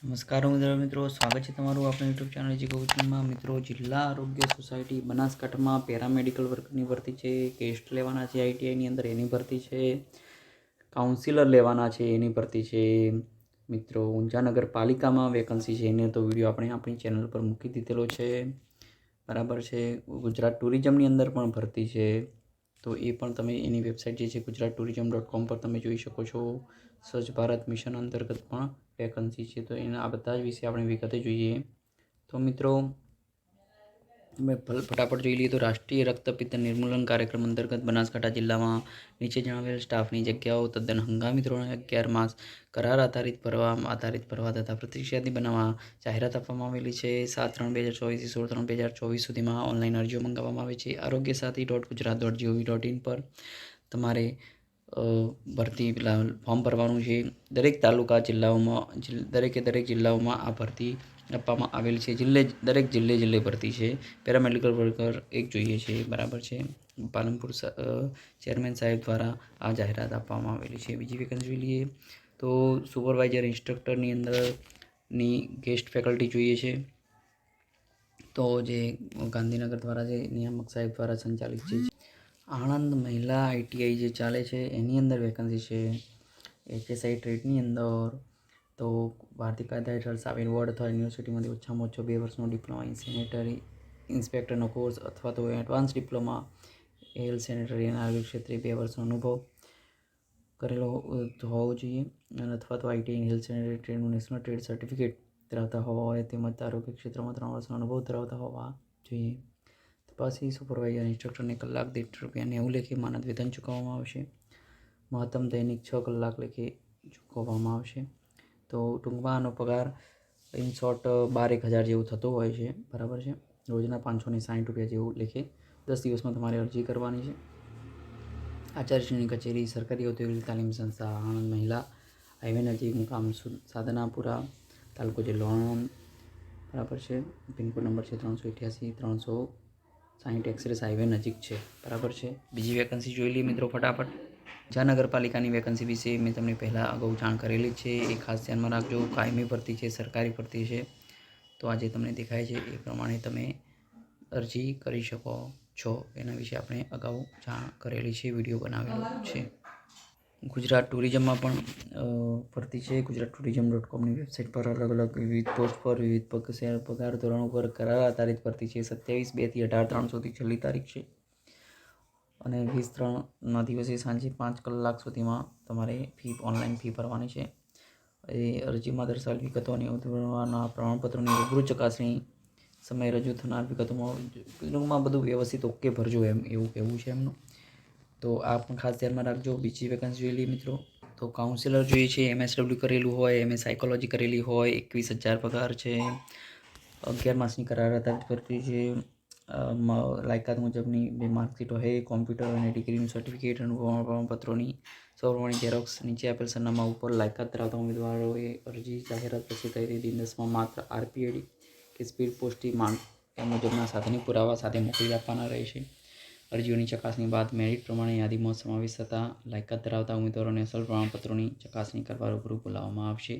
નમસ્કાર મિત્રો, સ્વાગત છે તમારું આપણા યુટ્યુબ ચેનલ જી કોચિંગમાં. મિત્રો, જિલ્લા આરોગ્ય સોસાયટી બનાસકાંઠામાં પેરામેડિકલ વર્કની ભરતી છે. કેસ્ટ લેવાના છે આઈટીઆઈની અંદર, એની ભરતી છે. કાઉન્સિલર લેવાના છે, એની ભરતી છે. મિત્રો, ઊંઝા નગરપાલિકામાં વેકન્સી છે, એને તો વિડીયો આપણે આપણી ચેનલ પર મૂકી દીધેલો છે, બરાબર છે. ગુજરાત ટુરિઝમની અંદર પણ ભરતી છે, તો એ પણ તમે એની વેબસાઇટ જે છે gujaratourism.com પર તમે જોઈ શકો છો. સ્વચ્છ ભારત મિશન અંતર્ગત પણ વેકન્સી છે, તો એના આ બધા જ વિશે આપણે વિગતે જોઈએ. તો મિત્રો, તમે ફટાફટ જોઈ લઈએ તો રાષ્ટ્રીય રક્તપિત્ત નિર્મૂલન કાર્યક્રમ અંતર્ગત બનાસકાંઠા જિલ્લામાં નીચે જણાવેલ સ્ટાફની જગ્યાઓ તદ્દન હંગામી ધોરણે 11 માસ કરાર આધારિત ભરવા તથા પ્રતિક્ષાથી બનાવવા જાહેરાત આપવામાં આવેલી છે. 7/3/2024 થી 16/3/2024 સુધીમાં ઓનલાઈન અરજીઓ મંગાવવામાં આવે છે. arogyasati.gujarat.gov.in પર તમારે ભરતી ફોર્મ ભરવાનું છે. દરેક તાલુકા જિલ્લાઓમાં દરેક જિલ્લાઓમાં આ ભરતી આપવામાં આવેલ છે. દરેક જિલ્લે ભરતી છે. પેરામેડિકલ વર્કર એક જોઈએ છે, બરાબર છે. પાલનપુર ચેરમેન સાહેબ દ્વારા આ જાહેરાત આપવામાં આવેલી છે. બીજી વેકન્સી જોઈ લઈએ તો સુપરવાઇઝર ઇન્સ્ટ્રક્ટરની અંદરની ગેસ્ટ ફેકલ્ટી જોઈએ છે. તો જે ગાંધીનગર દ્વારા જે નિયામક સાહેબ દ્વારા સંચાલિત છે. આણંદ મહિલા આઈટીઆઈ જે ચાલે છે એની અંદર વેકન્સી છે. એચએસઆઈ ટ્રેડની અંદર તો ભારતીય કાયદા હેઠળ સ્થાપિત બોર્ડ અથવા યુનિવર્સિટીમાંથી ઓછામાં ઓછો 2 વર્ષનો ડિપ્લોમા ઇન સેનેટરી ઇન્સ્પેક્ટરનો કોર્સ અથવા તો એડવાન્સ ડિપ્લોમા હેલ્થ સેનેટરી અને આરોગ્ય ક્ષેત્રે 2 વર્ષનો અનુભવ કરેલો હોવો જોઈએ, અને અથવા તો આઈટીઆઈ હેલ્થ સેનેટરી ટ્રેડનું નેશનલ ટ્રેડ સર્ટિફિકેટ ધરાવતા હોવા હોય, તેમજ આરોગ્ય ક્ષેત્રમાં 3 વર્ષનો અનુભવ ધરાવતા હોવા જોઈએ. તપાસી સુપરવાઇઝર ઇન્સ્ટ્રક્ટરને કલાક દીઠ ₹90 લેખે માનદ વેતન ચૂકવવામાં આવશે. મહત્તમ દૈનિક 6 કલાક લેખે ચૂકવવામાં આવશે. તો ટૂંકમાં આનો પગાર ઇન શોર્ટ 12,000 જેવું થતું હોય છે, બરાબર છે. રોજના ₹560 જેવું લેખે 10 દિવસમાં તમારે અરજી કરવાની છે. આચાર્યશ્રીની કચેરી, સરકારી ઔદ્યોગિક તાલીમ સંસ્થા, આણંદ મહિલા હાઈવે નજીક, મુકામ સાધનાપુરા, તાલુકો જિલ્લો આણંદ, બરાબર છે. પિનકોડ નંબર છે 388-360 એક્સપ્રેસ હાઈવે નજીક છે, બરાબર છે. બીજી વેકન્સી જોઈ લઈએ મિત્રો ફટાફટ. નગરપાલિકાની વેકન્સી વિશે મેં તમને પહેલાં અગાઉ જાણ કરેલી છે, એ ખાસ ધ્યાનમાં રાખજો. કાયમી ભરતી છે, સરકારી ભરતી છે, તો આજે તમને દેખાય છે એ પ્રમાણે તમે અરજી કરી શકો છો. એના વિશે આપણે અગાઉ જાણ કરેલી છે, વિડીયો બનાવેલો છે. ગુજરાત ટુરિઝમમાં પણ ભરતી છે. gujaratourism.comની વેબસાઇટ પર અલગ વિવિધ પોસ્ટ પર વિવિધ પગાર ધોરણો પર કરાર આધારિત ભરતી છે. 27/2 થી 18/3 સુધી છેલ્લી તારીખ છે, અને 20/3ના દિવસે સાંજે 5 કલાક સુધીમાં તમારે ઓનલાઈન ફી ભરવાની છે. એ અરજીમાં દર્શાવેલ વિગતો અને ઉમેદવારના પ્રમાણપત્રોની રૂબરૂ ચકાસણી સમયે રજૂ થનાર વિગતોમાં બધું વ્યવસ્થિત ઓકે ભરજો, એવું કહેવું છે એમનું. તો આ પણ ખાસ ધ્યાનમાં રાખજો. બીજી વેકન્સી જોઈ લઈએ મિત્રો તો કાઉન્સિલર જોઈએ છે. MSW કરેલું હોય, MA સાયકોલોજી કરેલી હોય, 21,000 પગાર છે. 11 માસની કરાર આધારિત ભરતી છે. લાયકાત મુજબની 2 માર્કશીટ હોય, કોમ્પ્યુટર અને ડિગ્રીનું સર્ટિફિકેટ, પ્રમાણપત્રોની સૌપ્રમાણિક ઝેરોક્સ. નીચે આપેલ સરનામા ઉપર લાયકાત ધરાવતા ઉમેદવારોએ અરજી જાહેરાત પ્રસિદ્ધ થઈ 10માં માત્ર આરપીએડી કે સ્પીડ પોસ્ટથી માંગ એ મુજબના સાધનિક પુરાવા સાથે મોકલી આપવાના રહેશે. અરજીઓની ચકાસણી બાદ મેરિટ પ્રમાણે યાદીમાં સમાવેશ થતા લાયકાત ધરાવતા ઉમેદવારોને અસલ પ્રમાણપત્રોની ચકાસણી કરવા રૂબરૂ બોલાવવામાં આવશે.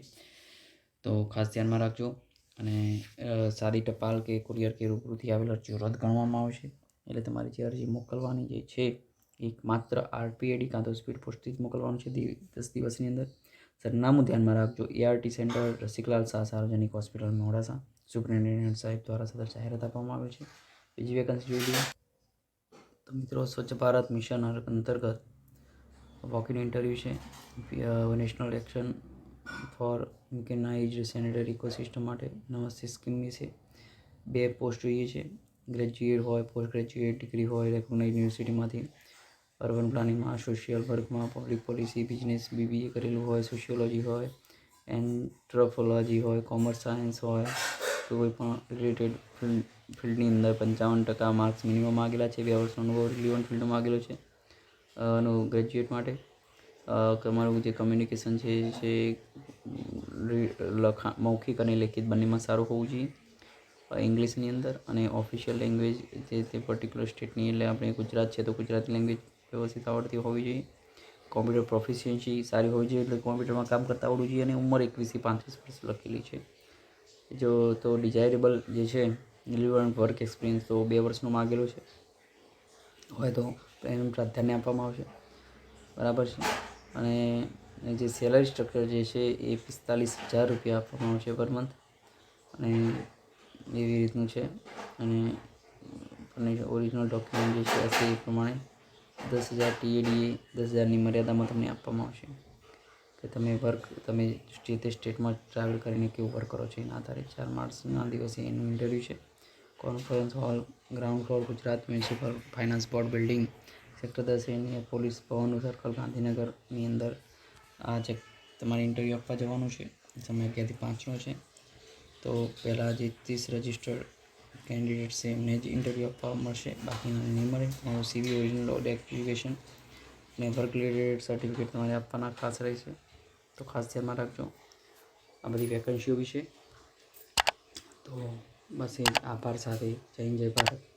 તો ખાસ ધ્યાનમાં રાખજો. અને સાદી ટપાલ કે કુરિયર કે રૂબરૂથી આવેલ અરજીઓ રદ ગણવામાં આવશે. એટલે તમારી જે અરજી મોકલવાની જે છે એક માત્ર આરપીએડી કાં તો સ્પીડ પોસ્ટથી જ મોકલવાનું છે 10 દિવસની અંદર. સરનામું ધ્યાનમાં રાખજો. ART સેન્ટર, રસિકલાલ શાહ સાર્વજનિક હોસ્પિટલ, મોડાસા. સુપ્રિન્ટેન્ડન્ટ સાહેબ દ્વારા સદર જાહેરાત આપવામાં આવે છે. બીજી વેકન્સી જોઈ લઈએ તો મિત્રો, સ્વચ્છ ભારત મિશન અંતર્ગત વોક-ઇન ઇન્ટરવ્યૂ છે. National action for mechanised sanitary ecosystem માટે નમસ્તે સ્કીમ વિશે 2 પોસ્ટ જોઈએ છે. ગ્રેજ્યુએટ હોય, પોસ્ટ ગ્રેજ્યુએટ ડિગ્રી હોય, રેકોગ્નાઇઝ યુનિવર્સિટીમાંથી. અર્બન પ્લાનિંગમાં, સોશિયલ વર્કમાં, પબ્લિક પોલિસી, બિઝનેસ, BBA કરેલું હોય, સોશિયોલોજી હોય, એન્થ્રોપોલોજી હોય, કોમર્સ સાયન્સ હોય, તો કોઈ પણ રિલેટેડ ફિલ્ડની અંદર 55% માર્ક્સ મિનિમમ માગેલા છે. 2 વર્ષનો અનુભવ રિલિવન્ટ ફિલ્ડમાં માગેલો છે. ગ્રેજ્યુએટ માટે તમારું જે કમ્યુનિકેશન છે મૌખિક અને લેખિત બંનેમાં સારું હોવું જોઈએ ઇંગ્લિશની અંદર. અને ઓફિશિયલ લેંગ્વેજ જે તે પર્ટિક્યુલર સ્ટેટની, એટલે આપણે ગુજરાત છે તો ગુજરાતી લેંગ્વેજ વ્યવસ્થિત આવડતી હોવી જોઈએ. કોમ્પ્યુટર પ્રોફિશિયન્સી સારી હોવી જોઈએ, એટલે કોમ્પ્યુટરમાં કામ કરતા આવડવું જોઈએ, અને ઉંમર 21 થી 35 વર્ષ લખેલી છે. જો તો ડિઝાયરેબલ જે છે રિલેવન્ટ વર્ક એક્સપિરિયન્સ તો 2 વર્ષનું માગેલું છે હોય તો એનું પ્રાધાન્ય આપવામાં આવશે, બરાબર છે. અને જે સેલરી સ્ટ્રક્ચર જે છે એ 45,000 રૂપિયા આપવામાં આવશે પર મંથ, અને એવી રીતનું છે. અને ઓરિજિનલ ડોક્યુમેન્ટ જે છે એ પ્રમાણે 10,000 TADA 10,000ની મર્યાદામાં તમને આપવામાં આવશે, કે તમે જે તે સ્ટેટમાં ટ્રાવેલ કરીને કેવું વર્ક કરો છો એના આધારે. 4 માર્ચના દિવસે એનું ઇન્ટરવ્યૂ છે. Conference hall, ground floor, Gujarat municipal finance board building, sector 10 police Bhavan circle, ગાંધીનગરની અંદર આ જે તમારે ઇન્ટરવ્યૂ આપવા જવાનું છે. સમય 11 થી 5નો છે. તો પહેલાં જે 30 રજિસ્ટર્ડ કેન્ડિડેટ્સ છે એમને જ ઇન્ટરવ્યૂ આપવા મળશે, બાકીના નહીં મળે. તમારું CV, ઓરિજિનલ એપ્લિકેશન અને વર્ક રિલેટેડ સર્ટિફિકેટ તમારે આપવાના ખાસ રહેશે, તો ખાસ ધ્યાનમાં રાખજો આ બધી વેકન્સીઓ વિશે. તો બસ એ આભાર સાથે જય હિન્દ જય ભારત.